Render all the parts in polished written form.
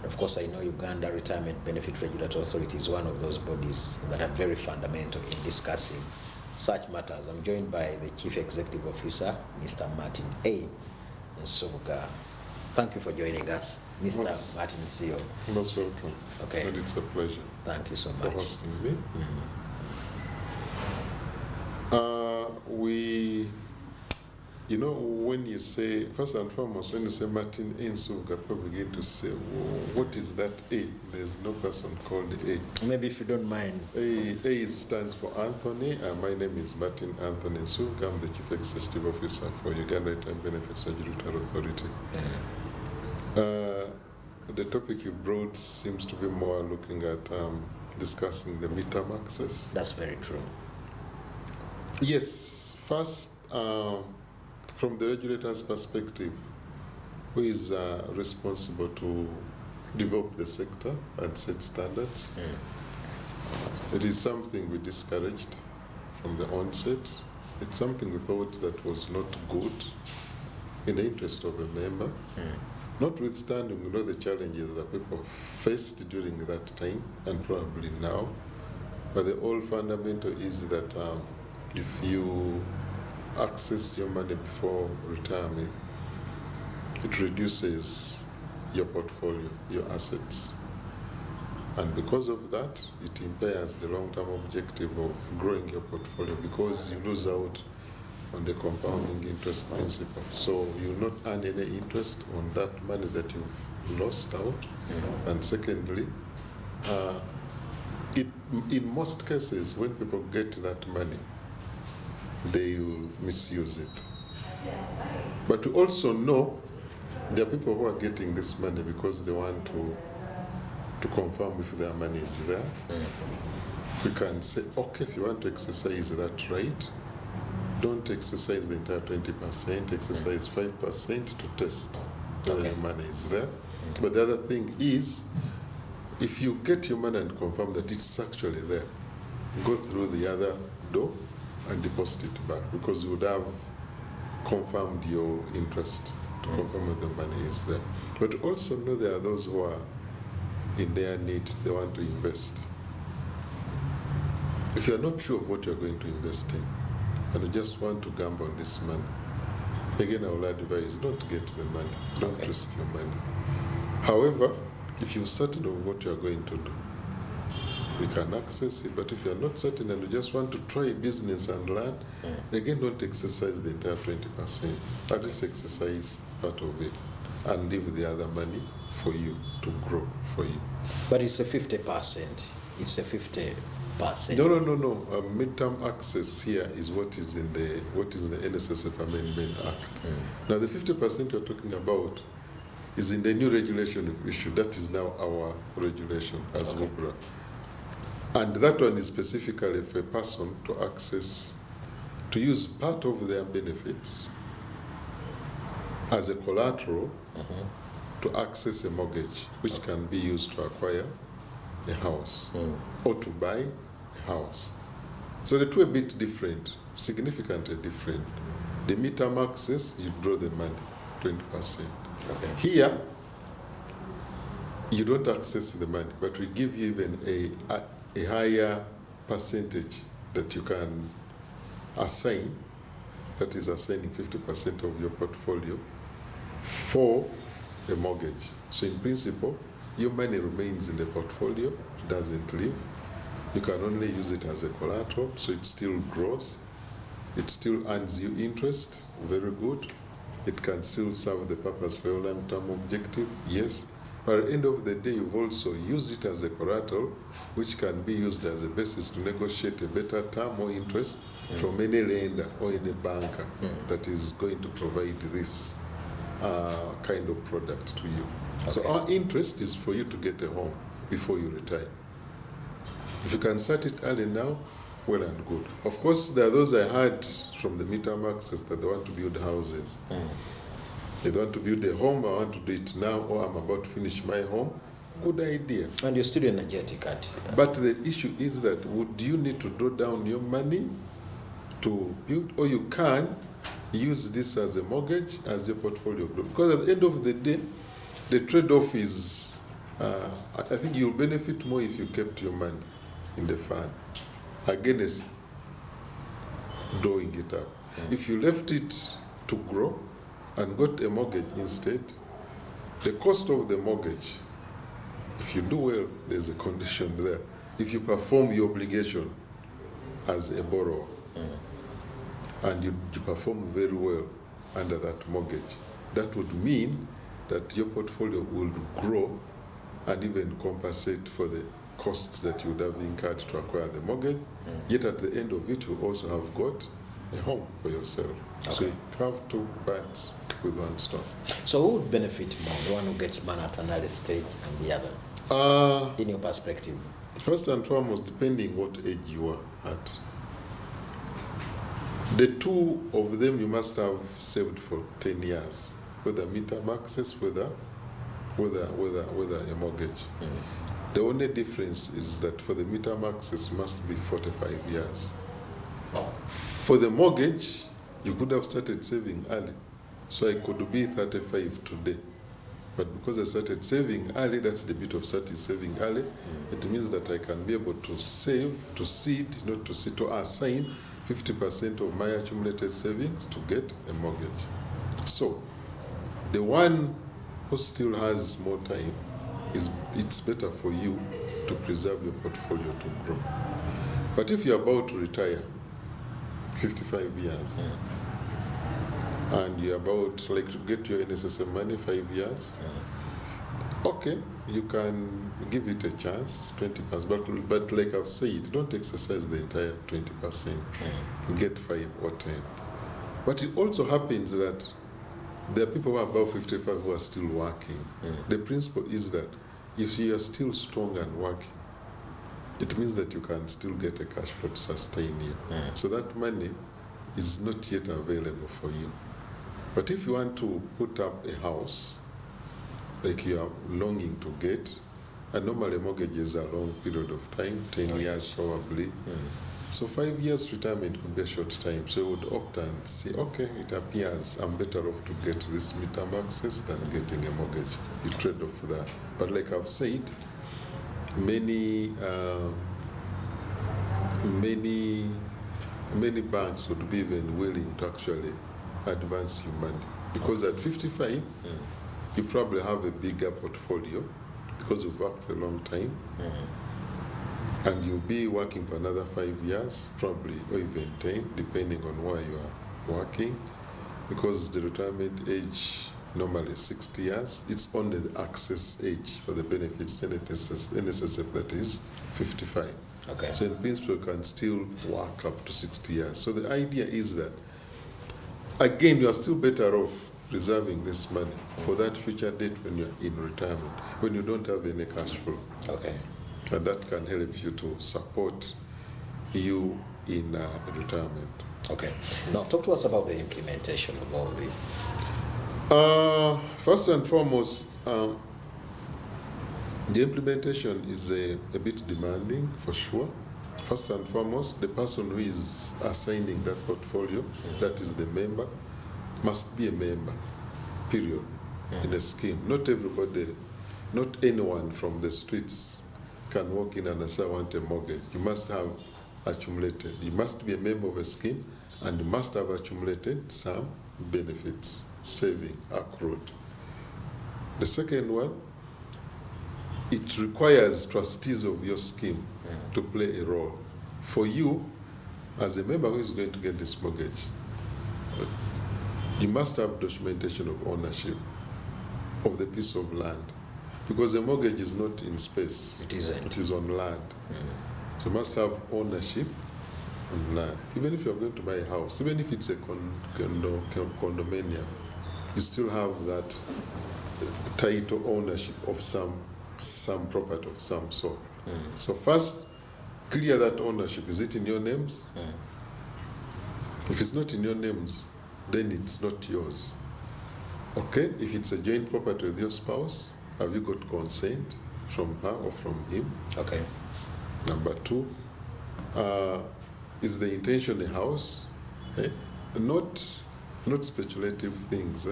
Of course, I know Uganda Retirement Benefit Regulatory Authority is one of those bodies that are very fundamental in discussing such matters. I'm joined by the Chief Executive Officer, Mr. Martin A. Nsubuga. Thank you for joining us, Mr. Martin CEO. Most welcome. Okay. And it's a pleasure. Thank you so much for hosting me. When you say, first and foremost, when you say Martin A. Nsubuga, people begin to say, what is that A? There's no person called A. Maybe if you don't mind. A stands for Anthony, and my name is Martin Anthony Nsubuga. I'm the Chief Executive Officer for Uganda Retirement Benefits Regulatory Authority. The topic you brought seems to be more looking at discussing the midterm access. That's very true. Yes. First, from the regulator's perspective, who is responsible to develop the sector and set standards? It is something we discouraged from the onset. It's something we thought that was not good in the interest of a member. Notwithstanding, the challenges that people faced during that time and probably now. But the whole fundamental is that if you access your money before retirement, it reduces your portfolio, your assets. And because of that, it impairs the long-term objective of growing your portfolio because you lose out on the compounding interest principle. So you will not earn any interest on that money that you've lost out. And secondly, in most cases, when people get that money, they will misuse it. But we also know there are people who are getting this money because they want to confirm if their money is there. We can say, okay, if you want to exercise that right, don't exercise the entire 20%, exercise 5% to test whether your money is there. But the other thing is, if you get your money and confirm that it's actually there, go through the other door and deposit it back because you would have confirmed your interest to confirm that the money is there. But also know there are those who are in their need, they want to invest. If you're not sure of what you're going to invest in, and you just want to gamble on this money, again, I will advise don't get the money, don't risk your money. However, if you're certain of what you're going to do, you can access it. But if you're not certain and you just want to try business and learn, again, don't exercise the entire 20%. At least exercise part of it and leave the other money for you to grow for you. But it's a 50%. It's a 50%. No. Midterm access here is what is in the NSSF Amendment Act. Now the 50% you're talking about is in the new regulation issue. That is now our regulation as WUBRA. And that one is specifically for a person to access, to use part of their benefits as a collateral to access a mortgage, which can be used to acquire a house or to buy a house. So the two are a bit different, significantly different. The midterm access, you draw the money, 20%. Here, you don't access the money, but we give you even a higher percentage that you can assign, that is assigning 50% of your portfolio for a mortgage. So in principle, your money remains in the portfolio, doesn't leave. You can only use it as a collateral, so it still grows. It still earns you interest, very good. It can still serve the purpose for your long-term objective, yes. But at the end of the day, you've also used it as a collateral, which can be used as a basis to negotiate a better term or interest from any lender or any banker that is going to provide this kind of product to you. So our interest is for you to get a home before you retire. If you can start it early now, well and good. Of course, there are those I heard from the midterm access that they want to build houses. They want to build a home, I want to do it now, or I'm about to finish my home. Good idea. And you're still energetic at But the issue is that would you need to draw down your money to build, or you can use this as a mortgage, as a portfolio group? Because at the end of the day, the trade-off is I think you'll benefit more if you kept your money in the fund against blowing it up. If you left it to grow and got a mortgage instead, the cost of the mortgage, if you do well, there's a condition there. If you perform your obligation as a borrower, and you perform very well under that mortgage, that would mean that your portfolio will grow and even compensate for the costs that you would have incurred to acquire the mortgage. Yet at the end of it, you also have got a home for yourself. Okay. So you have two bites with one stone. So who would benefit more, the one who gets money at an early stage and the other, in your perspective? First and foremost, depending what age you are at. The two of them you must have saved for 10 years, whether midterm access, whether a mortgage. The only difference is that for the midterm access must be 45 years. For the mortgage, you could have started saving early. So I could be 35 today. But because I started saving early, that's the bit of starting saving early, it means that I can be able to save, to assign 50% of my accumulated savings to get a mortgage. So the one who still has more time, it's better for you to preserve your portfolio to grow. But if you're about to retire, 55 years, and you're about to get your NSSM money 5 years, okay, you can give it a chance, 20%, but like I've said, don't exercise the entire 20%, get 5 or 10. But it also happens that there are people who are above 55 who are still working. The principle is that if you are still strong and working, it means that you can still get a cash flow to sustain you. So that money is not yet available for you. But if you want to put up a house, like you are longing to get, and normally mortgages are a long period of time, 10 years probably. So 5 years retirement could be a short time. So you would opt and say, okay, it appears I'm better off to get this midterm access than getting a mortgage. You trade off that. But like I've said, many banks would be even willing to actually advance you money. Because at 55, you probably have a bigger portfolio because you've worked for a long time. And you'll be working for another 5 years, probably, or even 10, depending on where you are working. Because the retirement age normally is 60 years. It's only the access age for the benefits, NSSF, that is 55. Okay. So in principle, you can still work up to 60 years. So the idea is that, again, you are still better off reserving this money for that future date when you're in retirement, when you don't have any cash flow. Okay. And that can help you to support you in retirement. Okay. Now, talk to us about the implementation of all this. First and foremost, the implementation is a bit demanding, for sure. First and foremost, the person who is assigning that portfolio, that is the member, must be a member, period, in a scheme. Not everybody, not anyone from the streets can walk in and say, I want a mortgage. You must have accumulated. You must be a member of a scheme, and you must have accumulated some benefits, saving, accrued. The second one, it requires trustees of your scheme to play a role. For you, as a member who is going to get this mortgage, you must have documentation of ownership of the piece of land. Because the mortgage is not in space. It isn't. It is on land. So you must have ownership on land. Even if you're going to buy a house, even if it's a condominium, you still have that title ownership of some property of some sort. So first, clear that ownership. Is it in your names? If it's not in your names, then it's not yours. Okay? If it's a joint property with your spouse, have you got consent from her or from him? Okay. Number two, is the intention a house? Not speculative things.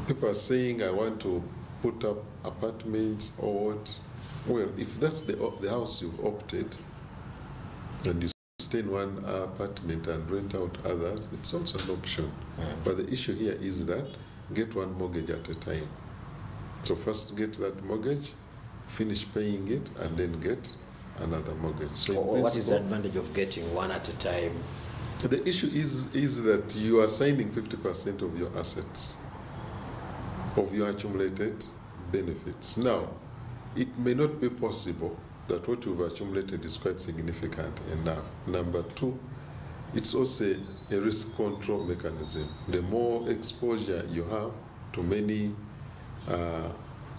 People are saying, I want to put up apartments or what. Well, if that's the house you've opted, and you stay in one apartment and rent out others, it's also an option. But the issue here is that get one mortgage at a time. So first get that mortgage, finish paying it, and then get another mortgage. So what is the advantage of getting one at a time? The issue is that you are signing 50% of your assets, of your accumulated benefits. Now, it may not be possible that what you've accumulated is quite significant enough. Number two, it's also a risk control mechanism. The more exposure you have to many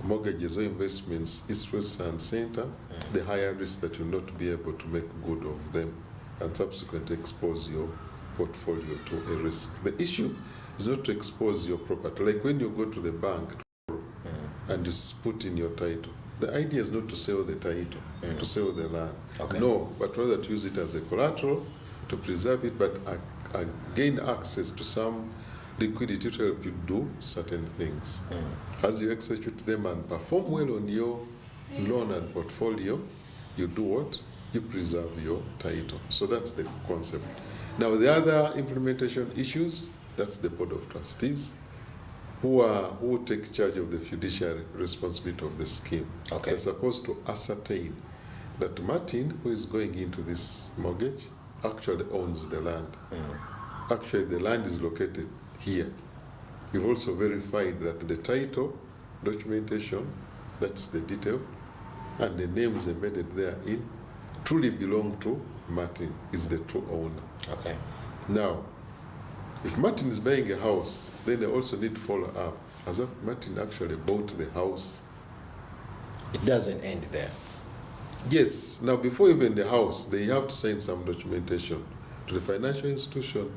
mortgages or investments, east, west, and center, the higher risk that you'll not be able to make good of them and subsequently expose your portfolio to a risk. The issue is not to expose your property. Like when you go to the bank and you put in your title, the idea is not to sell the title, to sell the land. Okay. No, but rather to use it as a collateral, to preserve it, but gain access to some liquidity to help you do certain things. As you execute them and perform well on your loan and portfolio, you do what? You preserve your title. So that's the concept. Now the other implementation issues, that's the Board of Trustees, who take charge of the fiduciary responsibility of the scheme. Okay. They're supposed to ascertain that Martin, who is going into this mortgage, actually owns the land. Actually, the land is located here. You've also verified that the title, documentation, that's the detail, and the names embedded therein truly belong to Martin, is the true owner. Okay. Now, if Martin is buying a house, then they also need to follow up. As if Martin actually bought the house. It doesn't end there. Yes. Now, before even the house, they have to sign some documentation to the financial institution.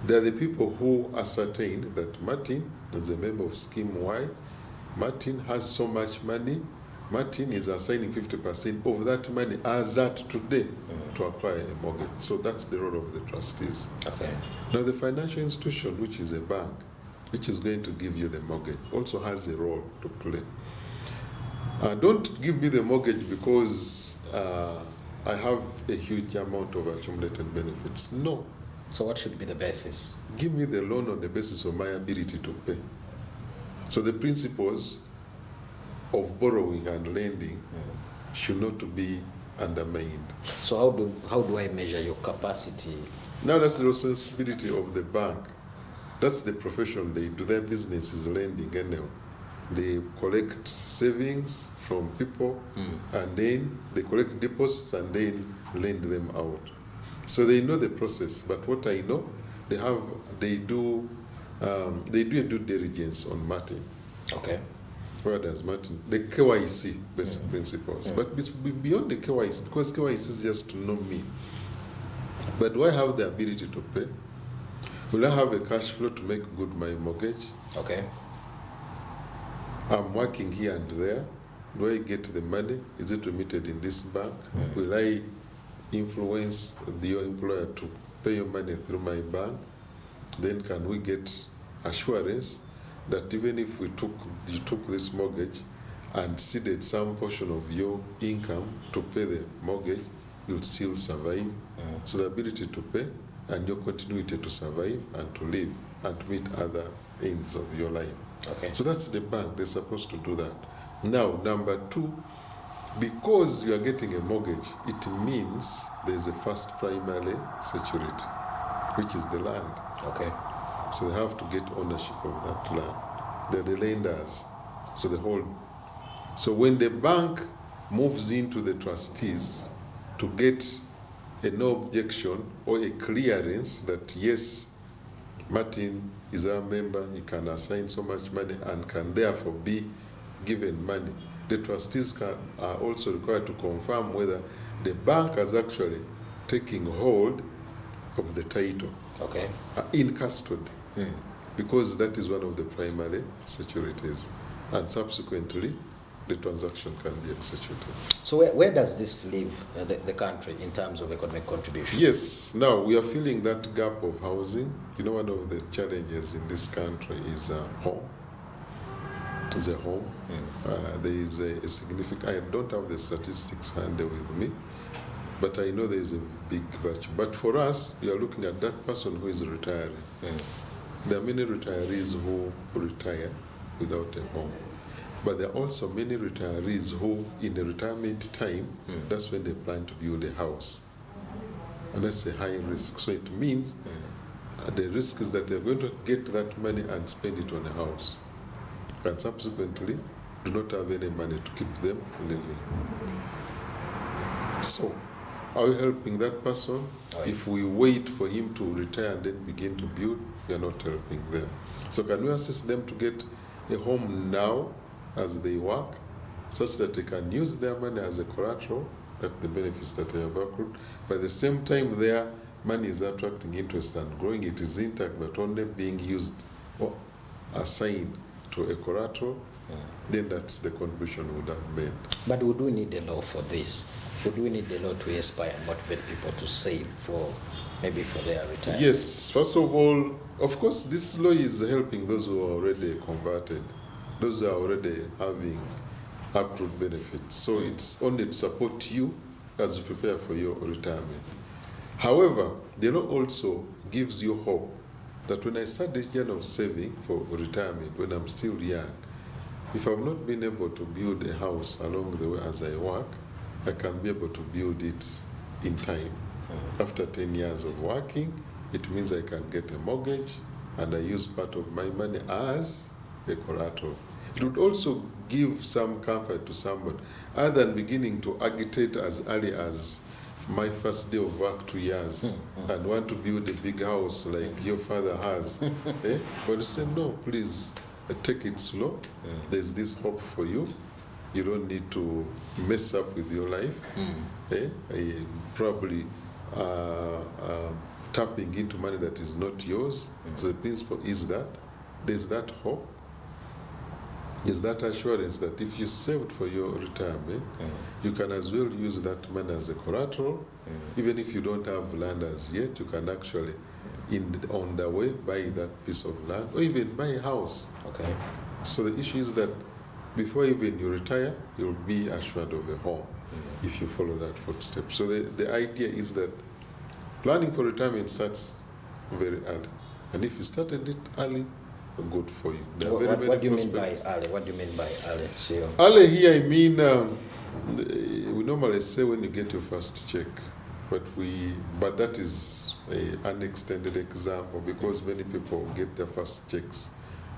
They are the people who ascertain that Martin is a member of Scheme Y. Martin has so much money. Martin is assigning 50% of that money as at today to acquire a mortgage. So that's the role of the trustees. Okay. Now the financial institution, which is a bank, which is going to give you the mortgage, also has a role to play. Don't give me the mortgage because I have a huge amount of accumulated benefits. No. So what should be the basis? Give me the loan on the basis of my ability to pay. So the principles of borrowing and lending should not be undermined. So how do I measure your capacity? Now that's the responsibility of the bank. That's the profession they do. Their business is lending anyway. They collect savings from people and then they collect deposits and then lend them out. So they know the process. But what I know, they do a due diligence on Martin. Okay. Where does Martin? The KYC basic principles. But beyond the KYC, because KYC is just to know me. But do I have the ability to pay? Will I have a cash flow to make good my mortgage? Okay. I'm working here and there. Do I get the money? Is it remitted in this bank? Will I influence your employer to pay your money through my bank? Then can we get assurance that even if you took this mortgage and ceded some portion of your income to pay the mortgage, you'll still survive? So the ability to pay and your continuity to survive and to live and to meet other ends of your life. Okay. So that's the bank. They're supposed to do that. Now, number two, because you are getting a mortgage, it means there's a first primary security, which is the land. Okay. So they have to get ownership of that land. They're the lenders. So when the bank moves into the trustees to get a no objection or a clearance that yes, Martin is our member, he can assign so much money and can therefore be given money, the trustees are also required to confirm whether the bank has actually taken hold of the title. Okay. In custody. Because that is one of the primary securities. And subsequently, the transaction can be executed. So where does this leave the country in terms of economic contribution? Yes. Now, we are filling that gap of housing. You know, one of the challenges in this country is home. Is a home. there is a significant, I don't have the statistics handy with me, but I know there is a big virtue. But for us, we are looking at that person who is retiring. There are many retirees who retire without a home. But there are also many retirees who, in the retirement time, that's when they plan to build a house. And that's a high risk. So it means the risk is that they're going to get that money and spend it on a house. And subsequently, do not have any money to keep them living. So, are we helping that person? If we wait for him to retire and then begin to build, we are not helping them. So can we assist them to get a home now as they work, such that they can use their money as a collateral? That's the benefits that they have accrued. But at the same time, their money is attracting interest and growing. It is intact, but only being used or assigned to a collateral. Then that's the contribution we would have made. But would we need a law for this? Would we need a law to inspire and motivate people to save for maybe for their retirement? Yes. First of all, of course, this law is helping those who are already converted, those who are already having accrued benefits. So it's only to support you as you prepare for your retirement. However, the law also gives you hope that when I start the journey of saving for retirement, when I'm still young, if I've not been able to build a house along the way as I work, I can be able to build it in time. After 10 years of working, it means I can get a mortgage and I use part of my money as a collateral. It would also give some comfort to somebody, other than beginning to agitate as early as my first day of work, 2 years, and want to build a big house like your father has. But say, no, please, take it slow. There's this hope for you. You don't need to mess up with your life. Probably tapping into money that is not yours. So the principle is that there's that hope. There's that assurance that if you saved for your retirement, you can as well use that money as a collateral. Even if you don't have land as yet, you can actually, on the way, buy that piece of land or even buy a house. Okay. So the issue is that before even you retire, you'll be assured of a home if you follow that footstep. So the idea is that planning for retirement starts very early. And if you started it early, good for you. What do you mean by early? What do you mean by early? Early here, I mean, we normally say when you get your first check, but that is an extended example because many people get their first checks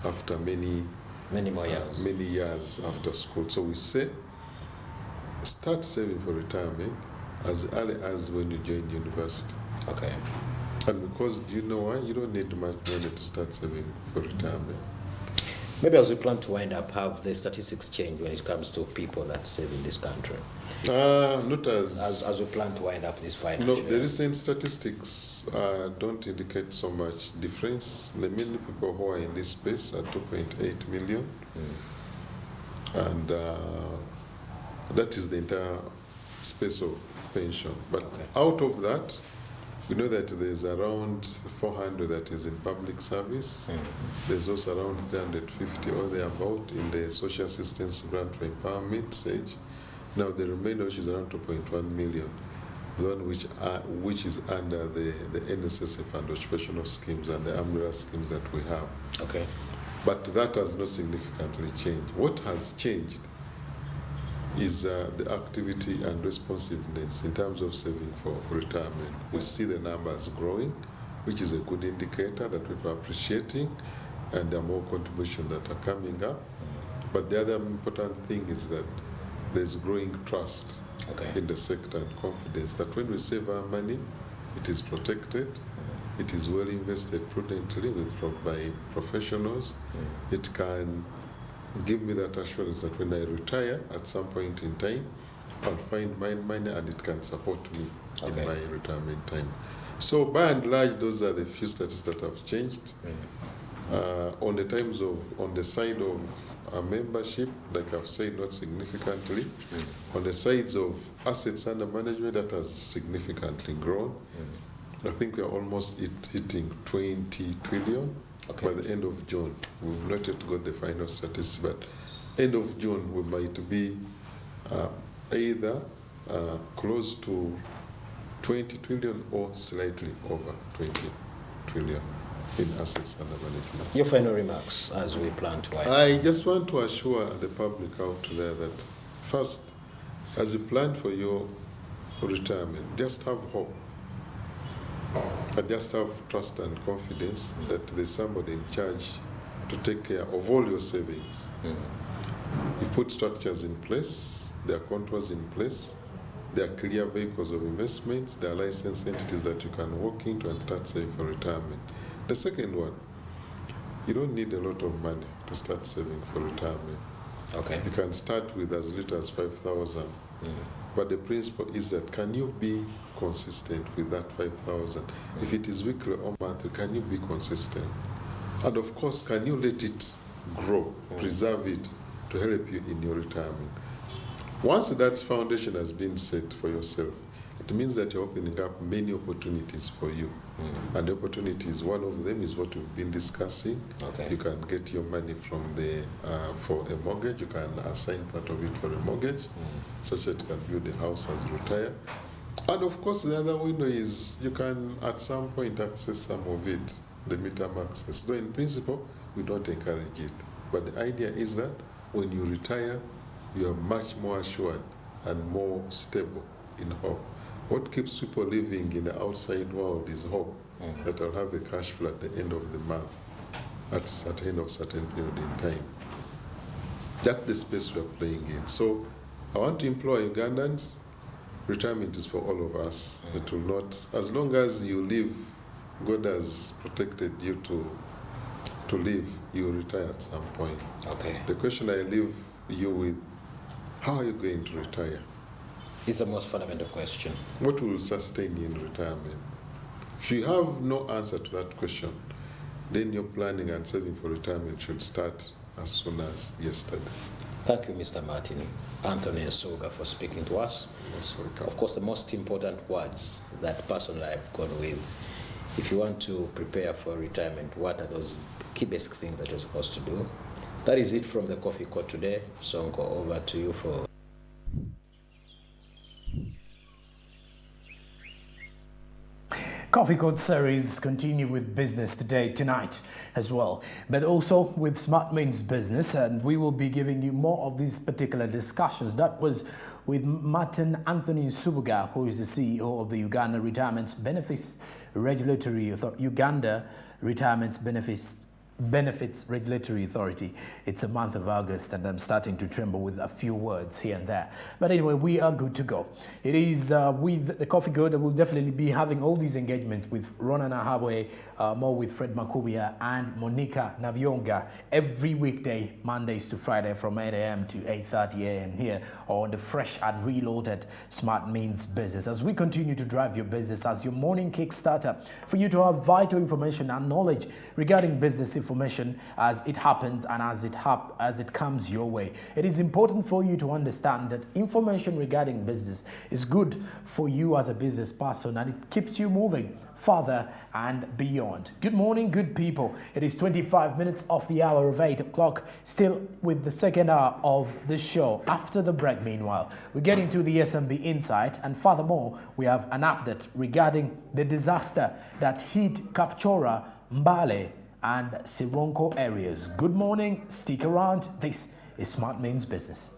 after many more years. Many years after school. So we say, start saving for retirement as early as when you join university. Okay. And because, do you know why? You don't need much money to start saving for retirement. Maybe as we plan to wind up, have the statistics changed when it comes to people that save in this country? Not as we plan to wind up this financial year. The recent statistics don't indicate so much difference. The many people who are in this space are 2.8 million. And that is the entire space of pension. But out of that, we know that there's around 400 that is in public service. There's also around 350 or thereabout in the social assistance grant for empowerment stage. Now the remainder, which is around 2.1 million, the one which is under the NSSF and occupational schemes and the umbrella schemes that we have. Okay. But that has not significantly changed. What has changed is the activity and responsiveness in terms of saving for retirement. We see the numbers growing, which is a good indicator that people are appreciating, and there are more contributions that are coming up. But the other important thing is that there's growing trust in the sector and confidence that when we save our money, it is protected, it is well invested prudently by professionals. It can give me that assurance that when I retire at some point in time, I'll find my money and it can support me in my retirement time. So by and large, those are the few statistics that have changed. On the side of membership, like I've said, not significantly. On the sides of assets under management, that has significantly grown. I think we are almost hitting 20 trillion by the end of June. We've not yet got the final statistics, but end of June, we might be either close to 20 trillion or slightly over 20 trillion in assets under management. Your final remarks as we plan to wind. I just want to assure the public out there that first, as you plan for your retirement, just have hope. And just have trust and confidence that there's somebody in charge to take care of all your savings. You put structures in place, there are controls in place, there are clear vehicles of investments, there are licensed entities that you can walk into and start saving for retirement. The second one, you don't need a lot of money to start saving for retirement. Okay. You can start with as little as 5,000. But the principle is that can you be consistent with that 5,000? If it is weekly or monthly, can you be consistent? And of course, can you let it grow, preserve it to help you in your retirement? Once that foundation has been set for yourself, it means that you're opening up many opportunities for you. And the opportunities, one of them is what we've been discussing. Okay. You can get your money from the for a mortgage. You can assign part of it for a mortgage, such that you can build a house as you retire. And of course, the other window is you can at some point access some of it, the midterm access. Though in principle, we don't encourage it. But the idea is that when you retire, you are much more assured and more stable in hope. What keeps people living in the outside world is hope that I'll have a cash flow at the end of the month, at the end of a certain period in time. That's the space we're playing in. So I want to implore Ugandans, retirement is for all of us. It will not, as long as you live, God has protected you to live, you will retire at some point. Okay. The question I leave you with, how are you going to retire? It's the most fundamental question. What will sustain you in retirement? If you have no answer to that question, then your planning and saving for retirement should start as soon as yesterday. Thank you, Mr. Martin. Anthony Nsubuga, for speaking to us. Most welcome. Of course, the most important words that personally I've gone with, if you want to prepare for retirement, what are those key basic things that you're supposed to do? That is it from the Coffee Court today. Sonko, over to you for... Coffee Court series continue with business today, tonight as well, but also with Smart Means Business, and we will be giving you more of these particular discussions. That was with Martin Anthony Nsubuga, who is the CEO of the Uganda Retirement Benefits Regulatory Authority, Uganda Retirement Benefits Regulatory Authority. It's a month of August and I'm starting to tremble with a few words here and there. But anyway, we are good to go. It is with the Coffee Court that we'll definitely be having all these engagements with Rona Nahabwe, more with Fred Makubia and Monica Nabyonga every weekday, Mondays to Friday from 8 a.m. to 8:30 a.m. here on the fresh and reloaded Smart Means Business. As we continue to drive your business as your morning kickstarter for you to have vital information and knowledge regarding business information as it happens and as it comes your way. It is important for you to understand that information regarding business is good for you as a business person, and it keeps you moving further and beyond. Good morning, good people. It is 25 minutes of the hour of 8 o'clock, still with the second hour of the show. After the break, meanwhile, we're getting to the SMB Insight, and furthermore, we have an update regarding the disaster that hit Kapchora, Mbale, and Sironko areas. Good morning, stick around. This is Smart Means Business.